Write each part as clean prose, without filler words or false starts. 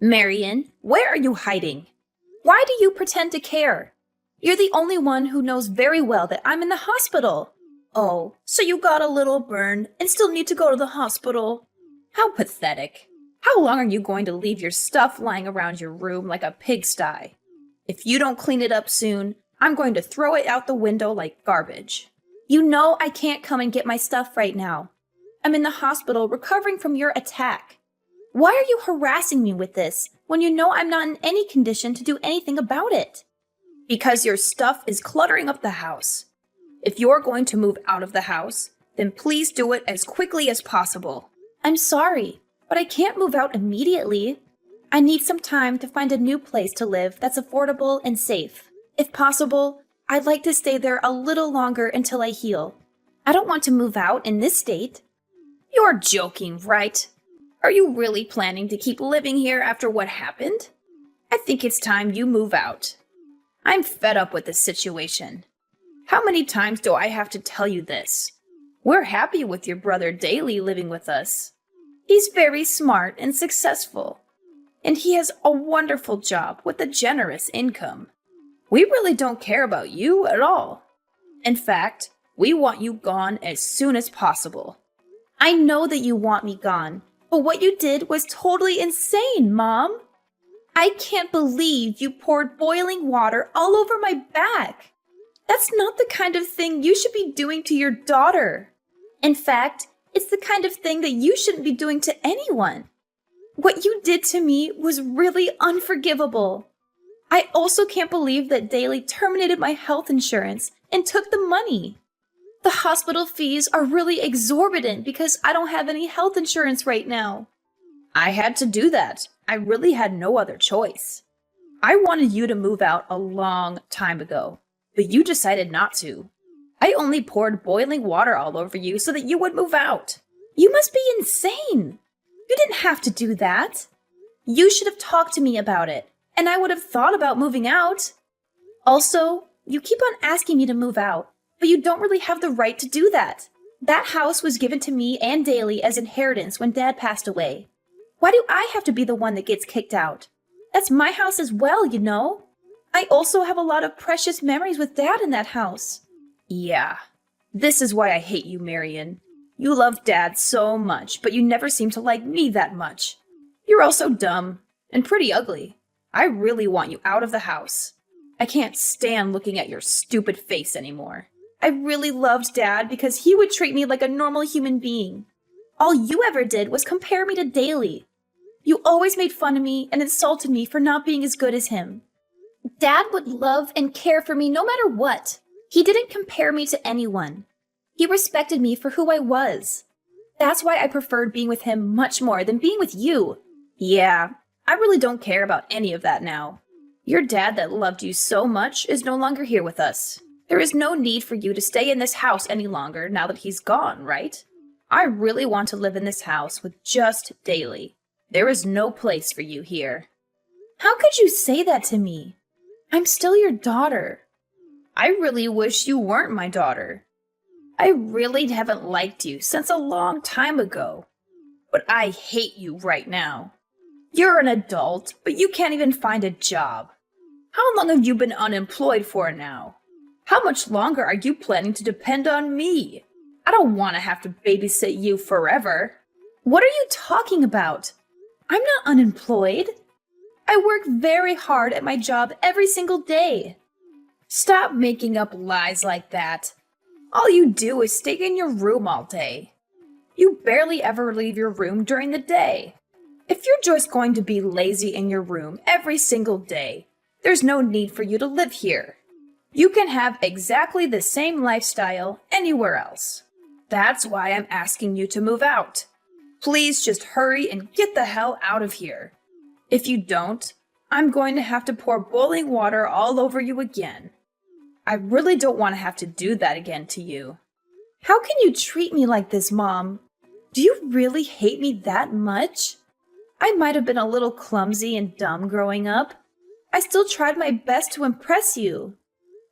Marion, where are you hiding? Why do you pretend to care? You're the only one who knows very well that I'm in the hospital. Oh, so you got a little burn and still need to go to the hospital? How pathetic. How long are you going to leave your stuff lying around your room like a pigsty? If you don't clean it up soon, I'm going to throw it out the window like garbage. You know I can't come and get my stuff right now. I'm in the hospital recovering from your attack. Why are you harassing me with this when you know I'm not in any condition to do anything about it? Because your stuff is cluttering up the house. If you're going to move out of the house, then please do it as quickly as possible. I'm sorry, but I can't move out immediately. I need some time to find a new place to live that's affordable and safe. If possible, I'd like to stay there a little longer until I heal. I don't want to move out in this state. You're joking, right? Are you really planning to keep living here after what happened? I think it's time you move out. I'm fed up with this situation. How many times do I have to tell you this? We're happy with your brother Daly living with us. He's very smart and successful, and he has a wonderful job with a generous income. We really don't care about you at all. In fact, we want you gone as soon as possible. I know that you want me gone, but what you did was totally insane, Mom. I can't believe you poured boiling water all over my back. That's not the kind of thing you should be doing to your daughter. In fact, it's the kind of thing that you shouldn't be doing to anyone. What you did to me was really unforgivable. I also can't believe that Daly terminated my health insurance and took the money. The hospital fees are really exorbitant because I don't have any health insurance right now. I had to do that. I really had no other choice. I wanted you to move out a long time ago, but you decided not to. I only poured boiling water all over you so that you would move out. You must be insane. You didn't have to do that. You should have talked to me about it, and I would have thought about moving out. Also, you keep on asking me to move out, but you don't really have the right to do that. That house was given to me and Daly as inheritance when Dad passed away. Why do I have to be the one that gets kicked out? That's my house as well, you know. I also have a lot of precious memories with Dad in that house. Yeah, this is why I hate you, Marion. You love Dad so much, but you never seem to like me that much. You're also dumb and pretty ugly. I really want you out of the house. I can't stand looking at your stupid face anymore. I really loved Dad because he would treat me like a normal human being. All you ever did was compare me to Daly. You always made fun of me and insulted me for not being as good as him. Dad would love and care for me no matter what. He didn't compare me to anyone. He respected me for who I was. That's why I preferred being with him much more than being with you. Yeah, I really don't care about any of that now. Your dad that loved you so much is no longer here with us. There is no need for you to stay in this house any longer now that he's gone, right? I really want to live in this house with just Daly. There is no place for you here. How could you say that to me? I'm still your daughter. I really wish you weren't my daughter. I really haven't liked you since a long time ago. But I hate you right now. You're an adult, but you can't even find a job. How long have you been unemployed for now? How much longer are you planning to depend on me? I don't want to have to babysit you forever. What are you talking about? I'm not unemployed. I work very hard at my job every single day. Stop making up lies like that. All you do is stay in your room all day. You barely ever leave your room during the day. If you're just going to be lazy in your room every single day, there's no need for you to live here. You can have exactly the same lifestyle anywhere else. That's why I'm asking you to move out. Please just hurry and get the hell out of here. If you don't, I'm going to have to pour boiling water all over you again. I really don't want to have to do that again to you. How can you treat me like this, Mom? Do you really hate me that much? I might have been a little clumsy and dumb growing up. I still tried my best to impress you.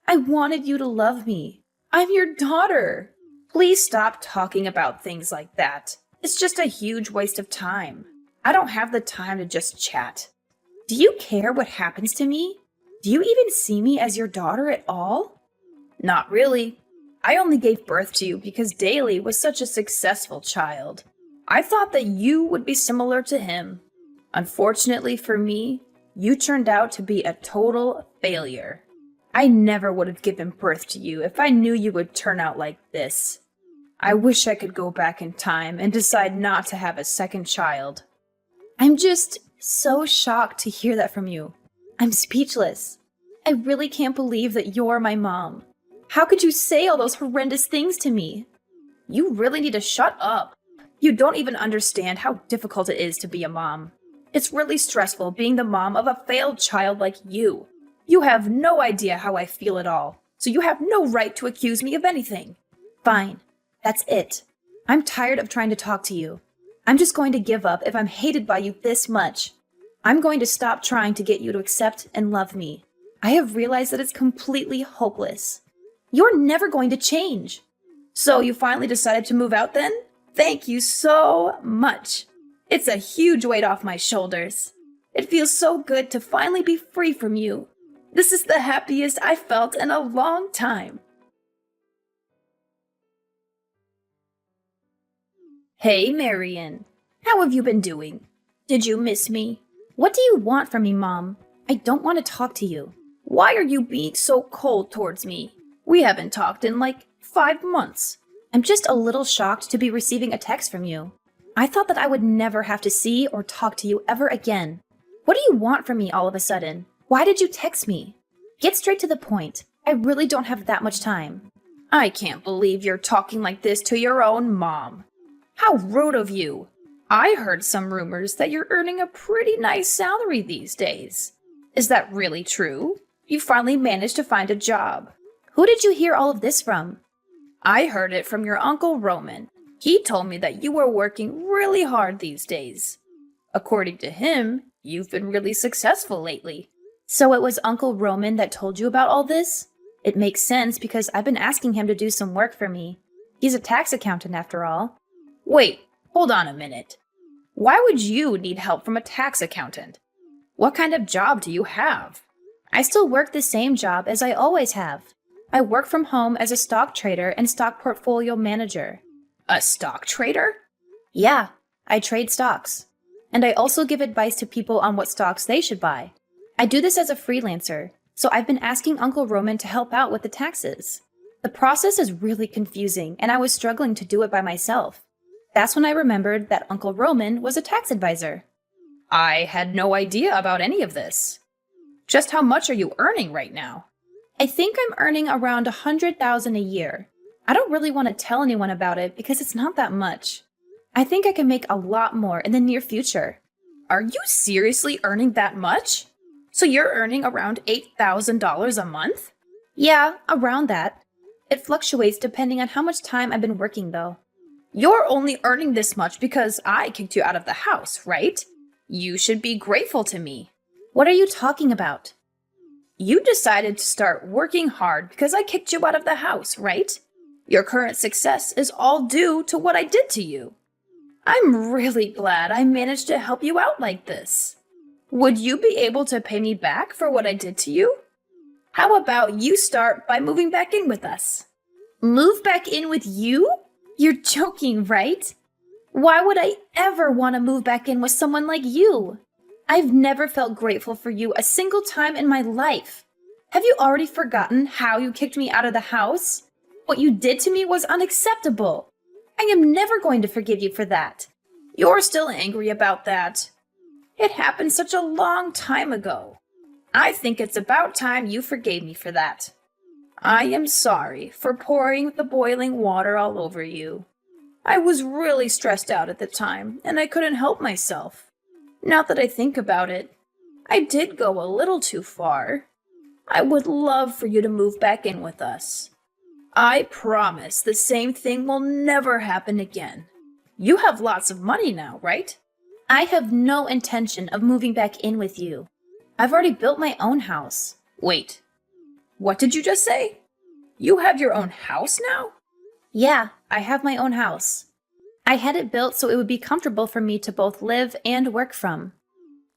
I wanted you to love me. I'm your daughter. Please stop talking about things like that. It's just a huge waste of time. I don't have the time to just chat. Do you care what happens to me? Do you even see me as your daughter at all? Not really. I only gave birth to you because Daly was such a successful child. I thought that you would be similar to him. Unfortunately for me, you turned out to be a total failure. I never would have given birth to you if I knew you would turn out like this. I wish I could go back in time and decide not to have a second child. I'm just so shocked to hear that from you. I'm speechless. I really can't believe that you're my mom. How could you say all those horrendous things to me? You really need to shut up. You don't even understand how difficult it is to be a mom. It's really stressful being the mom of a failed child like you. You have no idea how I feel at all, so you have no right to accuse me of anything. Fine, that's it. I'm tired of trying to talk to you. I'm just going to give up if I'm hated by you this much. I'm going to stop trying to get you to accept and love me. I have realized that it's completely hopeless. You're never going to change. So you finally decided to move out then? Thank you so much. It's a huge weight off my shoulders. It feels so good to finally be free from you. This is the happiest I've felt in a long time. Hey, Marion. How have you been doing? Did you miss me? What do you want from me, Mom? I don't want to talk to you. Why are you being so cold towards me? We haven't talked in like 5 months. I'm just a little shocked to be receiving a text from you. I thought that I would never have to see or talk to you ever again. What do you want from me all of a sudden? Why did you text me? Get straight to the point. I really don't have that much time. I can't believe you're talking like this to your own mom. How rude of you. I heard some rumors that you're earning a pretty nice salary these days. Is that really true? You finally managed to find a job. Who did you hear all of this from? I heard it from your Uncle Roman. He told me that you were working really hard these days. According to him, you've been really successful lately. So it was Uncle Roman that told you about all this? It makes sense because I've been asking him to do some work for me. He's a tax accountant after all. Wait, hold on a minute. Why would you need help from a tax accountant? What kind of job do you have? I still work the same job as I always have. I work from home as a stock trader and stock portfolio manager. A stock trader? Yeah, I trade stocks. And I also give advice to people on what stocks they should buy. I do this as a freelancer, so I've been asking Uncle Roman to help out with the taxes. The process is really confusing, and I was struggling to do it by myself. That's when I remembered that Uncle Roman was a tax advisor. I had no idea about any of this. Just how much are you earning right now? I think I'm earning around $100,000 a year. I don't really want to tell anyone about it because it's not that much. I think I can make a lot more in the near future. Are you seriously earning that much? So you're earning around $8,000 a month? Yeah, around that. It fluctuates depending on how much time I've been working though. You're only earning this much because I kicked you out of the house, right? You should be grateful to me. What are you talking about? You decided to start working hard because I kicked you out of the house, right? Your current success is all due to what I did to you. I'm really glad I managed to help you out like this. Would you be able to pay me back for what I did to you? How about you start by moving back in with us? Move back in with you? You're joking, right? Why would I ever want to move back in with someone like you? I've never felt grateful for you a single time in my life. Have you already forgotten how you kicked me out of the house? What you did to me was unacceptable. I am never going to forgive you for that. You're still angry about that. It happened such a long time ago. I think it's about time you forgave me for that. I am sorry for pouring the boiling water all over you. I was really stressed out at the time, and I couldn't help myself. Now that I think about it, I did go a little too far. I would love for you to move back in with us. I promise the same thing will never happen again. You have lots of money now, right? I have no intention of moving back in with you. I've already built my own house. Wait, what did you just say? You have your own house now? Yeah, I have my own house. I had it built so it would be comfortable for me to both live and work from.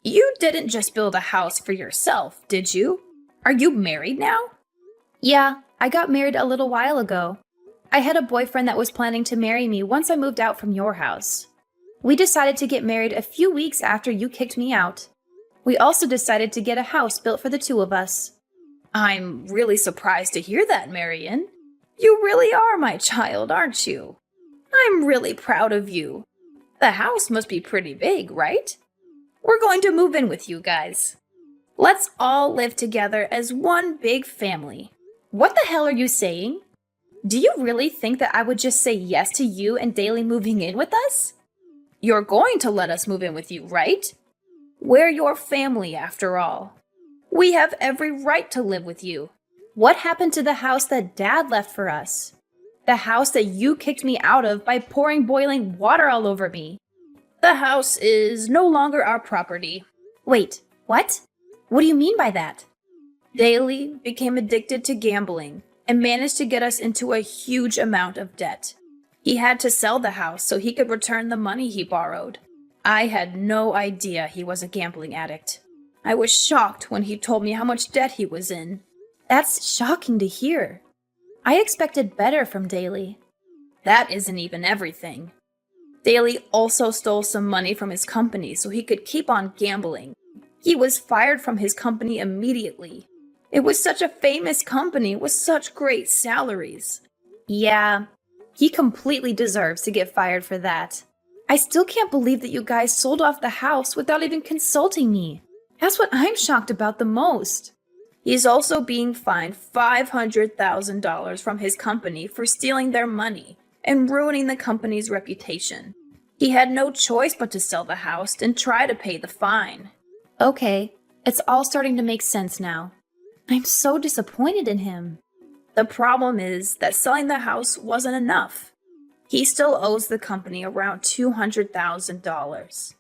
You didn't just build a house for yourself, did you? Are you married now? Yeah, I got married a little while ago. I had a boyfriend that was planning to marry me once I moved out from your house. We decided to get married a few weeks after you kicked me out. We also decided to get a house built for the two of us. I'm really surprised to hear that, Marion. You really are my child, aren't you? I'm really proud of you. The house must be pretty big, right? We're going to move in with you guys. Let's all live together as one big family. What the hell are you saying? Do you really think that I would just say yes to you and Daly moving in with us? You're going to let us move in with you, right? We're your family, after all. We have every right to live with you. What happened to the house that Dad left for us? The house that you kicked me out of by pouring boiling water all over me. The house is no longer our property. Wait, what? What do you mean by that? Daly became addicted to gambling and managed to get us into a huge amount of debt. He had to sell the house so he could return the money he borrowed. I had no idea he was a gambling addict. I was shocked when he told me how much debt he was in. That's shocking to hear. I expected better from Daly. That isn't even everything. Daly also stole some money from his company so he could keep on gambling. He was fired from his company immediately. It was such a famous company with such great salaries. Yeah, he completely deserves to get fired for that. I still can't believe that you guys sold off the house without even consulting me. That's what I'm shocked about the most. He's also being fined $500,000 from his company for stealing their money and ruining the company's reputation. He had no choice but to sell the house and try to pay the fine. Okay, it's all starting to make sense now. I'm so disappointed in him. The problem is that selling the house wasn't enough. He still owes the company around $200,000.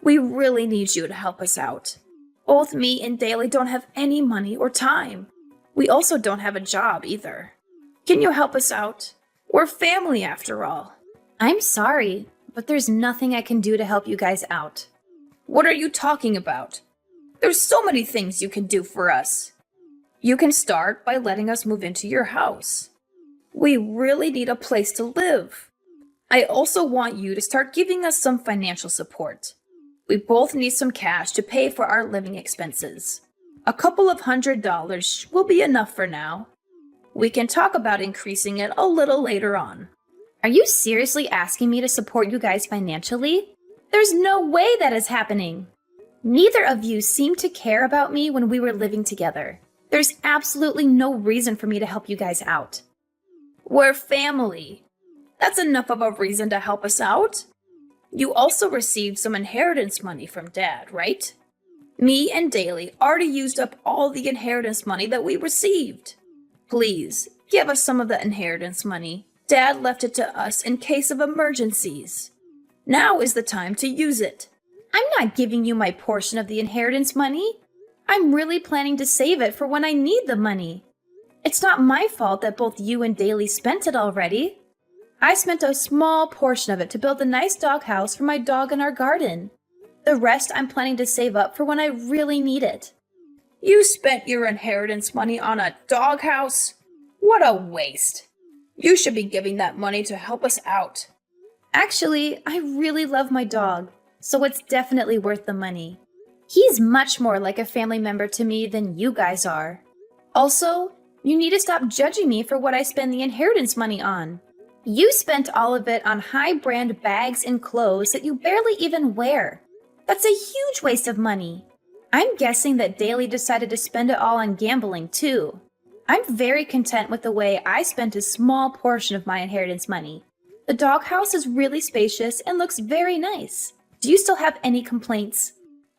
We really need you to help us out. Both me and Daly don't have any money or time. We also don't have a job either. Can you help us out? We're family after all. I'm sorry, but there's nothing I can do to help you guys out. What are you talking about? There's so many things you can do for us. You can start by letting us move into your house. We really need a place to live. I also want you to start giving us some financial support. We both need some cash to pay for our living expenses. A couple of $100 will be enough for now. We can talk about increasing it a little later on. Are you seriously asking me to support you guys financially? There's no way that is happening. Neither of you seemed to care about me when we were living together. There's absolutely no reason for me to help you guys out. We're family. That's enough of a reason to help us out. You also received some inheritance money from Dad, right? Me and Daly already used up all the inheritance money that we received. Please, give us some of the inheritance money. Dad left it to us in case of emergencies. Now is the time to use it. I'm not giving you my portion of the inheritance money. I'm really planning to save it for when I need the money. It's not my fault that both you and Daly spent it already. I spent a small portion of it to build a nice doghouse for my dog in our garden. The rest I'm planning to save up for when I really need it. You spent your inheritance money on a doghouse? What a waste. You should be giving that money to help us out. Actually, I really love my dog, so it's definitely worth the money. He's much more like a family member to me than you guys are. Also, you need to stop judging me for what I spend the inheritance money on. You spent all of it on high-brand bags and clothes that you barely even wear. That's a huge waste of money. I'm guessing that Daly decided to spend it all on gambling, too. I'm very content with the way I spent a small portion of my inheritance money. The doghouse is really spacious and looks very nice. Do you still have any complaints?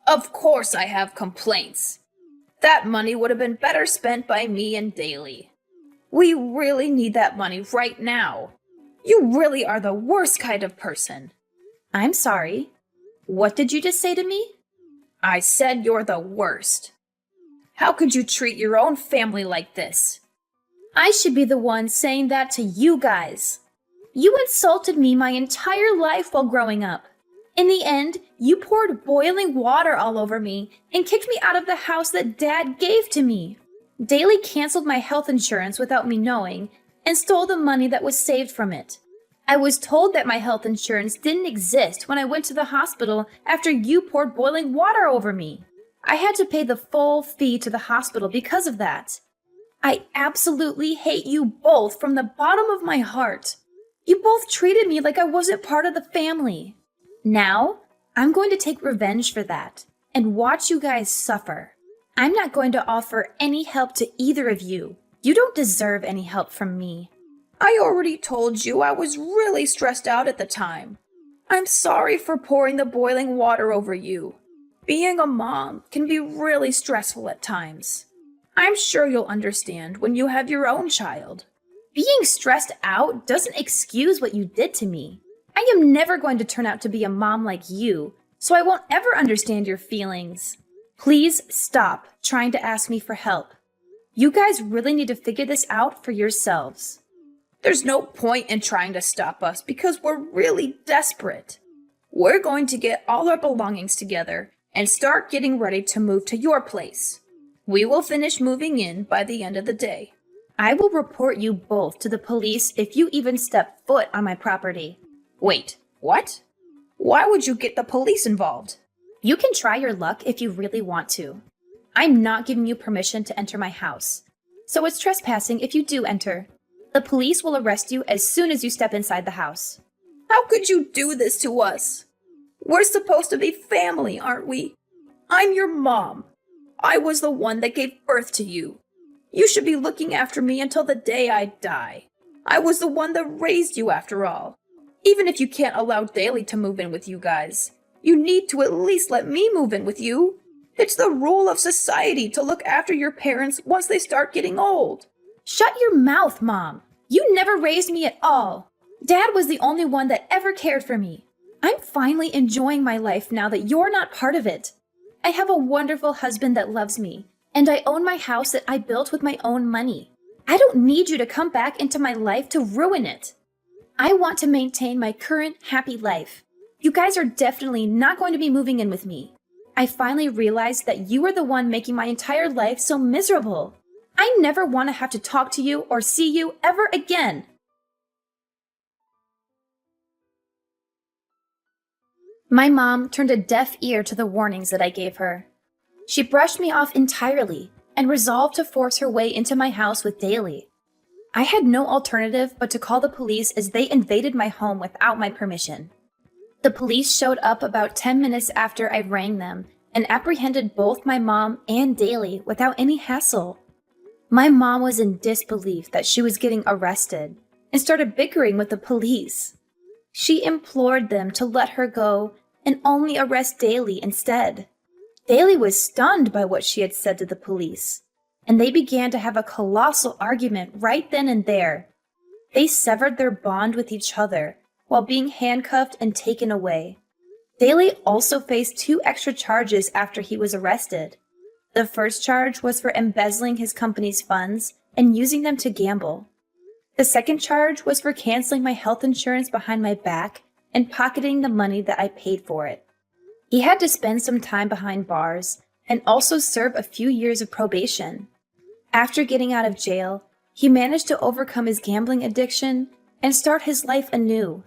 Of course I have complaints. That money would have been better spent by me and Daly. We really need that money right now. You really are the worst kind of person. I'm sorry. What did you just say to me? I said you're the worst. How could you treat your own family like this? I should be the one saying that to you guys. You insulted me my entire life while growing up. In the end, You poured boiling water all over me and kicked me out of the house that Dad gave to me. Daly canceled my health insurance without me knowing and stole the money that was saved from it. I was told that my health insurance didn't exist when I went to the hospital after you poured boiling water over me. I had to pay the full fee to the hospital because of that. I absolutely hate you both from the bottom of my heart. You both treated me like I wasn't part of the family. Now, I'm going to take revenge for that and watch you guys suffer. I'm not going to offer any help to either of you. You don't deserve any help from me. I already told you I was really stressed out at the time. I'm sorry for pouring the boiling water over you. Being a mom can be really stressful at times. I'm sure you'll understand when you have your own child. Being stressed out doesn't excuse what you did to me. I am never going to turn out to be a mom like you, so I won't ever understand your feelings. Please stop trying to ask me for help. You guys really need to figure this out for yourselves. There's no point in trying to stop us because we're really desperate. We're going to get all our belongings together and start getting ready to move to your place. We will finish moving in by the end of the day. I will report you both to the police if you even step foot on my property. Wait, what? Why would you get the police involved? You can try your luck if you really want to. I'm not giving you permission to enter my house, so it's trespassing if you do enter. The police will arrest you as soon as you step inside the house. How could you do this to us? We're supposed to be family, aren't we? I'm your mom. I was the one that gave birth to you. You should be looking after me until the day I die. I was the one that raised you after all. Even if you can't allow Daly to move in with you guys, you need to at least let me move in with you. It's the rule of society to look after your parents once they start getting old. Shut your mouth, Mom. You never raised me at all. Dad was the only one that ever cared for me. I'm finally enjoying my life now that you're not part of it. I have a wonderful husband that loves me, and I own my house that I built with my own money. I don't need you to come back into my life to ruin it. I want to maintain my current happy life. You guys are definitely not going to be moving in with me. I finally realized that you are the one making my entire life so miserable. I never want to have to talk to you or see you ever again. My mom turned a deaf ear to the warnings that I gave her. She brushed me off entirely and resolved to force her way into my house with Daly. I had no alternative but to call the police as they invaded my home without my permission. The police showed up about 10 minutes after I rang them and apprehended both my mom and Daly without any hassle. My mom was in disbelief that she was getting arrested and started bickering with the police. She implored them to let her go and only arrest Daly instead. Daly was stunned by what she had said to the police, and they began to have a colossal argument right then and there. They severed their bond with each other while being handcuffed and taken away. Daly also faced 2 extra charges after he was arrested. The first charge was for embezzling his company's funds and using them to gamble. The second charge was for canceling my health insurance behind my back and pocketing the money that I paid for it. He had to spend some time behind bars and also serve a few years of probation. After getting out of jail, he managed to overcome his gambling addiction and start his life anew.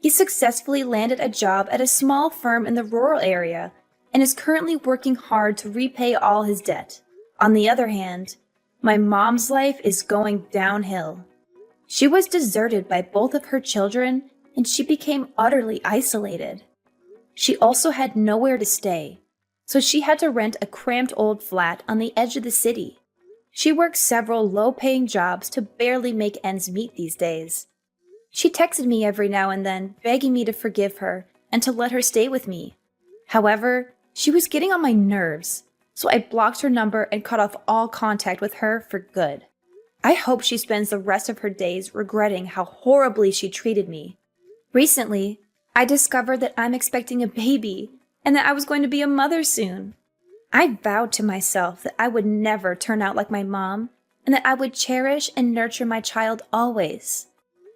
He successfully landed a job at a small firm in the rural area and is currently working hard to repay all his debt. On the other hand, my mom's life is going downhill. She was deserted by both of her children and she became utterly isolated. She also had nowhere to stay, so she had to rent a cramped old flat on the edge of the city. She works several low-paying jobs to barely make ends meet these days. She texted me every now and then, begging me to forgive her and to let her stay with me. However, she was getting on my nerves, so I blocked her number and cut off all contact with her for good. I hope she spends the rest of her days regretting how horribly she treated me. Recently, I discovered that I'm expecting a baby and that I was going to be a mother soon. I vowed to myself that I would never turn out like my mom and that I would cherish and nurture my child always.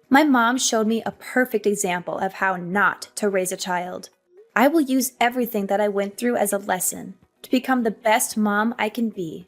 My mom showed me a perfect example of how not to raise a child. I will use everything that I went through as a lesson to become the best mom I can be.